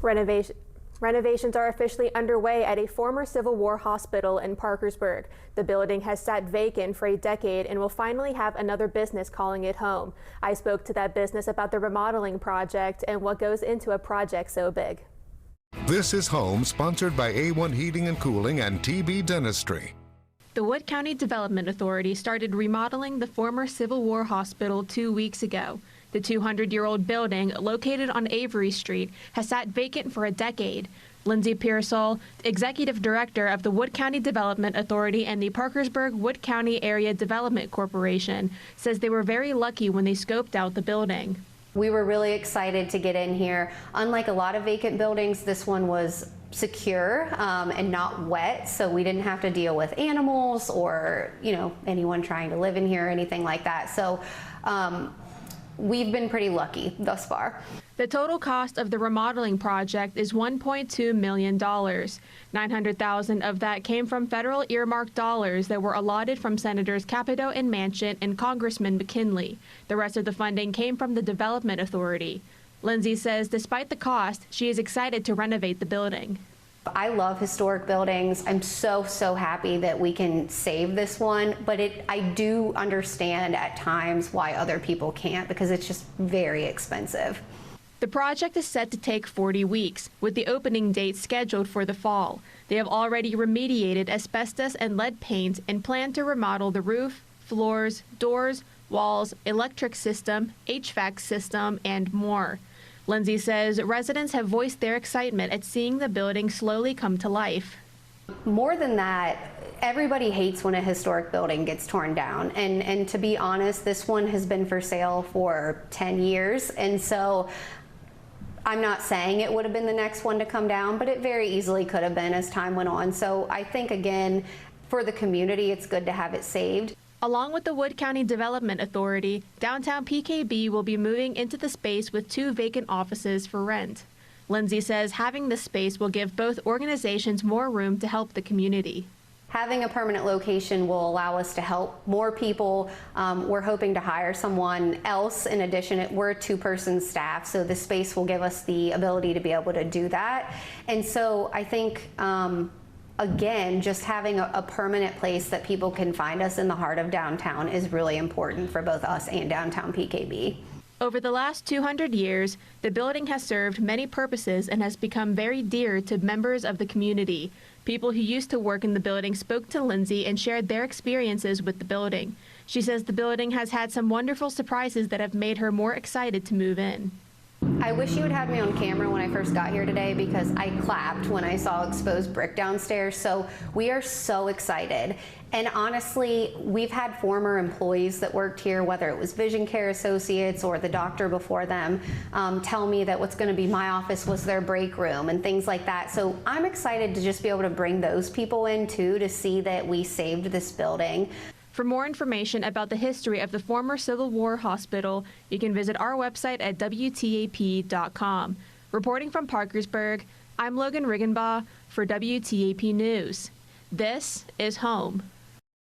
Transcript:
Renovations are officially underway at a former Civil War hospital in Parkersburg. The building has sat vacant for a decade and will finally have another business calling it home. I spoke to that business about the remodeling project and what goes into a project so big. This is Home, sponsored by A1 Heating and Cooling and TB Dentistry. The Wood County Development Authority started remodeling the former Civil War hospital 2 weeks ago. The 200-year-old building, located on Avery Street, has sat vacant for a decade. Lindsay Pearsall, executive director of the Wood County Development Authority and the Parkersburg Wood County Area Development Corporation, says they were very lucky when they scoped out the building. We were really excited to get in here. Unlike a lot of vacant buildings, this one was secure and not wet, so we didn't have to deal with animals or, anyone trying to live in here or anything like that. So we've been pretty lucky thus far. The total cost of the remodeling project is $1.2 million. $900,000 of that came from federal earmarked dollars that were allotted from Senators Capito and Manchin and Congressman McKinley. The rest of the funding came from the Development Authority. Lindsay says despite the cost, she is excited to renovate the building. I love historic buildings. I'm so happy that we can save this one, but I do understand at times why other people can't, because it's just very expensive. The project is set to take 40 weeks, with the opening date scheduled for the fall. They have already remediated asbestos and lead paint and plan to remodel the roof, floors, doors, walls, electric system, HVAC system, and more. Lindsay says residents have voiced their excitement at seeing the building slowly come to life. More than that, everybody hates when a historic building gets torn down. And to be honest, this one has been for sale for 10 years. And so I'm not saying it would have been the next one to come down, but it very easily could have been as time went on. So I think, again, for the community, it's good to have it saved. Along with the Wood County Development Authority, downtown PKB will be moving into the space with 2 vacant offices for rent. Lindsay says having this space will give both organizations more room to help the community. Having a permanent location will allow us to help more people. We're hoping to hire someone else in addition. We're a 2-person staff, so the space will give us the ability to be able to do that. And so I think again, just having a permanent place that people can find us in the heart of downtown is really important for both us and downtown PKB. Over the last 200 years, the building has served many purposes and has become very dear to members of the community. People who used to work in the building spoke to Lindsay and shared their experiences with the building. She says the building has had some wonderful surprises that have made her more excited to move in. I wish you had had me on camera when I first got here today, because I clapped when I saw exposed brick downstairs. So we are so excited. And honestly, we've had former employees that worked here, whether it was vision care associates or the doctor before them, tell me that what's going to be my office was their break room and things like that. So I'm excited to just be able to bring those people in too, to see that we saved this building. For more information about the history of the former Civil War hospital, you can visit our website at WTAP.com. Reporting from Parkersburg, I'm Logan Riggenbaugh for WTAP News. This is Home.